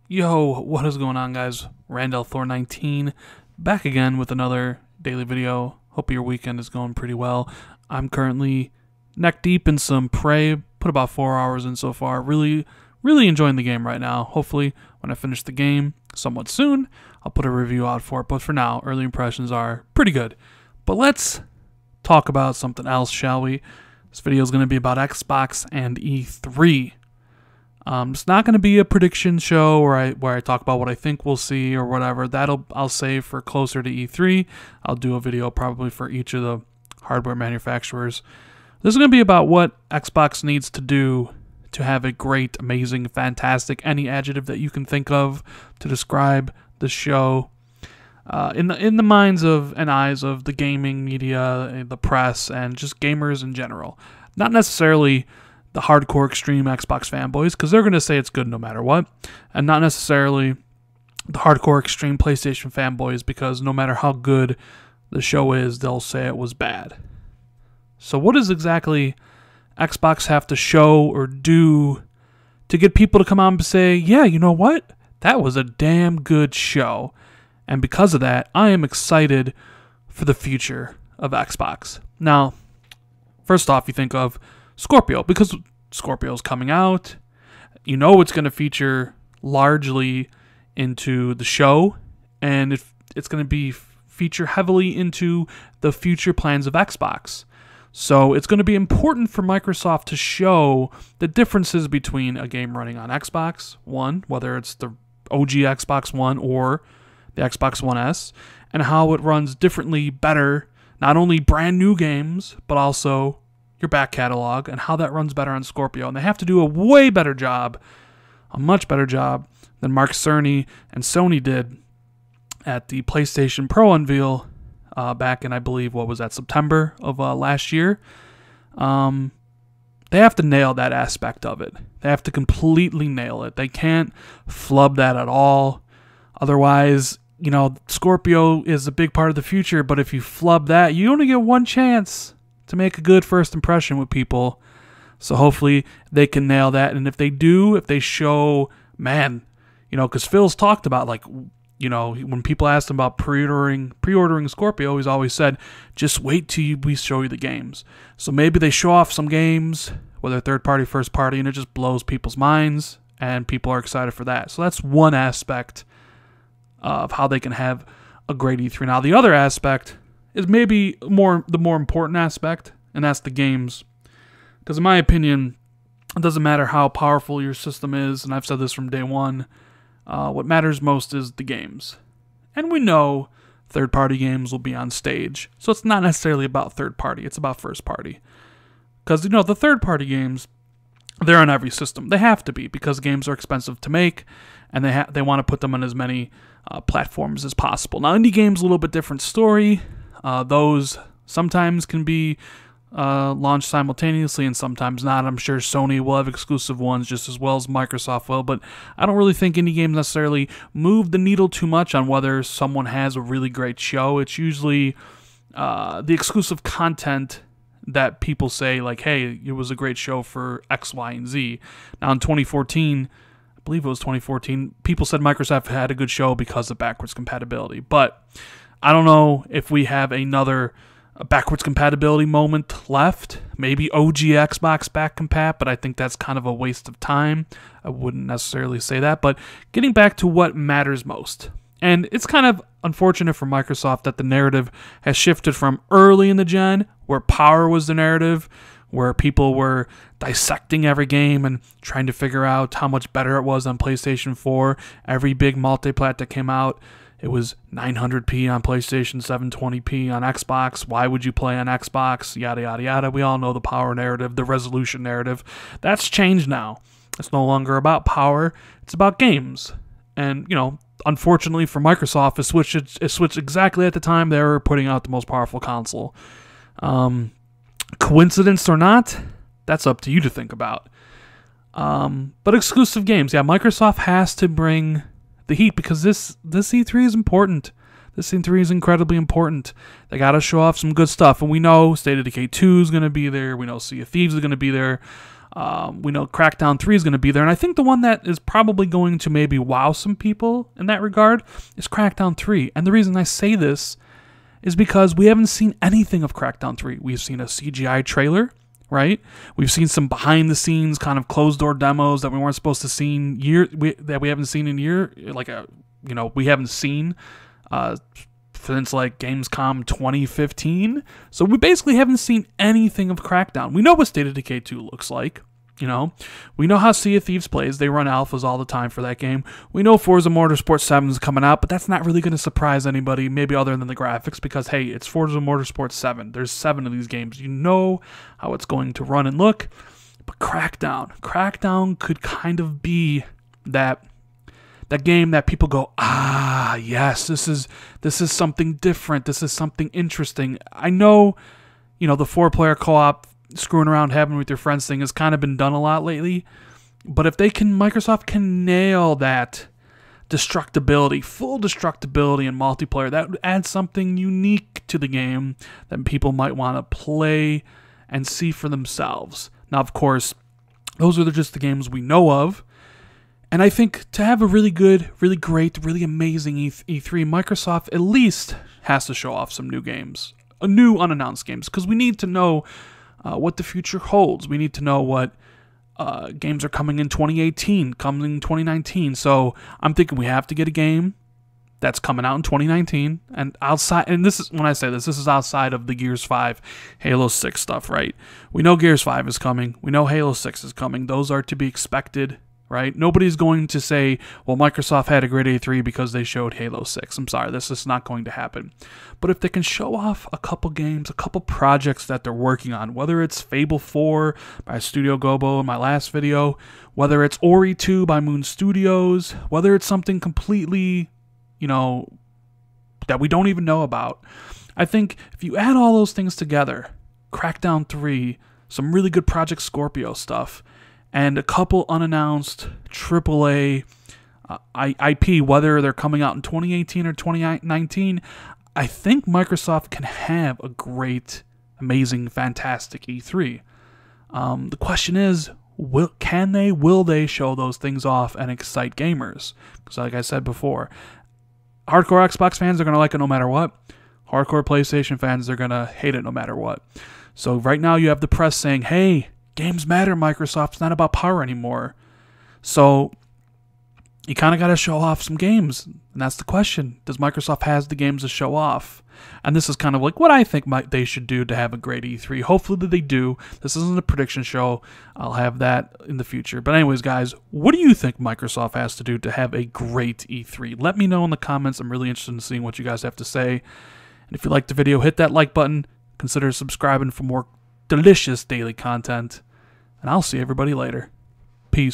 Yo, what is going on, guys? Randall Thor 19 back again with another daily video. Hope your weekend is going pretty well. I'm currently neck deep in some Prey. Put about 4 hours in so far. Really enjoying the game right now. Hopefully, when I finish the game somewhat soon, I'll put a review out for it. But for now, early impressions are pretty good. But let's talk about something else, shall we? This video is going to be about Xbox and E3. It's not going to be a prediction show where I talk about what I think we'll see or whatever. I'll save for closer to E3. I'll do a video probably for each of the hardware manufacturers. This is going to be about what Xbox needs to do to have a great, amazing, fantastic, any adjective that you can think of to describe the show in the minds of and eyes of the gaming media, the press, and just gamers in general. Not necessarily the hardcore extreme Xbox fanboys, because they're going to say it's good no matter what, and not necessarily the hardcore extreme PlayStation fanboys, because no matter how good the show is, they'll say it was bad. So what does exactly Xbox have to show or do to get people to come out and say, yeah, you know what? That was a damn good show. And because of that, I am excited for the future of Xbox. Now, first off, you think of Scorpio, because Scorpio's coming out. You know it's going to feature largely into the show, and it's going to be feature heavily into the future plans of Xbox. So it's going to be important for Microsoft to show the differences between a game running on Xbox One, whether it's the OG Xbox One or the Xbox One S, and how it runs differently, better, not only brand new games, but also your back catalog, and how that runs better on Scorpio. And they have to do a way better job, a much better job than Mark Cerny and Sony did at the PlayStation Pro unveil back in, I believe, what was that, September of last year. They have to nail that aspect of it. They have to completely nail it. They can't flub that at all. Otherwise, you know, Scorpio is a big part of the future, but if you flub that, you only get one chance to make a good first impression with people. So hopefully they can nail that. And if they do, if they show, man, you know, because Phil's talked about, like, you know, when people asked him about pre-ordering Scorpio, he's always said, just wait till we show you the games. So maybe they show off some games, whether third party, first party, and it just blows people's minds, and people are excited for that. So that's one aspect of how they can have a great E3. Now, the other aspect is maybe the more important aspect, and that's the games. Because in my opinion, it doesn't matter how powerful your system is, and I've said this from day one, what matters most is the games. And we know third-party games will be on stage, so it's not necessarily about third-party, it's about first-party. Because, you know, the third-party games, they're on every system. They have to be, because games are expensive to make, and they want to put them on as many platforms as possible. Now, indie games, a little bit different story. Those sometimes can be launched simultaneously and sometimes not. I'm sure Sony will have exclusive ones just as well as Microsoft will, but I don't really think indie games necessarily move the needle too much on whether someone has a really great show. It's usually the exclusive content that people say, like, hey, it was a great show for X, Y, and Z. Now, in 2014, I believe it was 2014, people said Microsoft had a good show because of backwards compatibility, but I don't know if we have another backwards compatibility moment left. Maybe OG Xbox back compat, but I think that's kind of a waste of time. I wouldn't necessarily say that, but getting back to what matters most. And it's kind of unfortunate for Microsoft that the narrative has shifted from early in the gen, where power was the narrative, where people were dissecting every game and trying to figure out how much better it was on PlayStation 4. Every big multi-plat that came out, it was 900p on PlayStation, 720p on Xbox. Why would you play on Xbox? Yada, yada, yada. We all know the power narrative, the resolution narrative. That's changed now. It's no longer about power. It's about games. And, you know, unfortunately for Microsoft, it switched exactly at the time they were putting out the most powerful console. Coincidence or not, that's up to you to think about. But exclusive games, yeah, Microsoft has to bring the heat, because this E3 is important. This E3 is incredibly important. They got to show off some good stuff, and we know State of Decay 2 is going to be there. We know Sea of Thieves is going to be there. We know Crackdown 3 is going to be there, and I think the one that is probably going to maybe wow some people in that regard is Crackdown 3. And the reason I say this is because we haven't seen anything of Crackdown 3. We've seen a CGI trailer, right? We've seen some behind-the-scenes kind of closed-door demos that we weren't supposed to see that we haven't seen in year, we haven't seen since like Gamescom 2015. So we basically haven't seen anything of Crackdown. We know what State of Decay 2 looks like. We know how Sea of Thieves plays. They run alphas all the time for that game. We know Forza Motorsport 7 is coming out, but that's not really going to surprise anybody, maybe other than the graphics, because, hey, it's Forza Motorsport 7. There's 7 of these games. You know how it's going to run and look. But Crackdown could kind of be that game that people go, yes, this is something different. This is something interesting. I know, the 4-player co-op screwing around having with your friends thing has kind of been done a lot lately, but if Microsoft can nail that destructibility, full destructibility in multiplayer, that would add something unique to the game that people might want to play and see for themselves. Now, of course, those are just the games we know of, and I think to have a really good, really great, really amazing E3, Microsoft at least has to show off some new games, new unannounced games, because we need to know what the future holds. We need to know what games are coming in 2018, coming in 2019. So I'm thinking we have to get a game that's coming out in 2019. And outside, and this is when I say this is outside of the Gears 5, Halo 6 stuff, right? We know Gears 5 is coming. We know Halo 6 is coming. Those are to be expected, right? Nobody's going to say, well, Microsoft had a great E3 because they showed Halo 6. I'm sorry, this is not going to happen. But if they can show off a couple games, a couple projects that they're working on, whether it's Fable 4 by Studio Gobo in my last video, whether it's Ori 2 by Moon Studios, whether it's something completely, that we don't even know about, I think if you add all those things together, Crackdown 3, some really good Project Scorpio stuff, and a couple unannounced AAA IP, whether they're coming out in 2018 or 2019, I think Microsoft can have a great, amazing, fantastic E3. The question is, will they show those things off and excite gamers? Because like I said before, hardcore Xbox fans are going to like it no matter what. Hardcore PlayStation fans are going to hate it no matter what. So right now you have the press saying, hey, games matter, Microsoft. It's not about power anymore. So you kind of got to show off some games. And that's the question. Does Microsoft has the games to show off? And this is kind of like what I think they should do to have a great E3. Hopefully that they do. This isn't a prediction show. I'll have that in the future. But anyways, guys, what do you think Microsoft has to do to have a great E3? Let me know in the comments. I'm really interested in seeing what you guys have to say. And if you liked the video, hit that like button. Consider subscribing for more delicious daily content. And I'll see everybody later.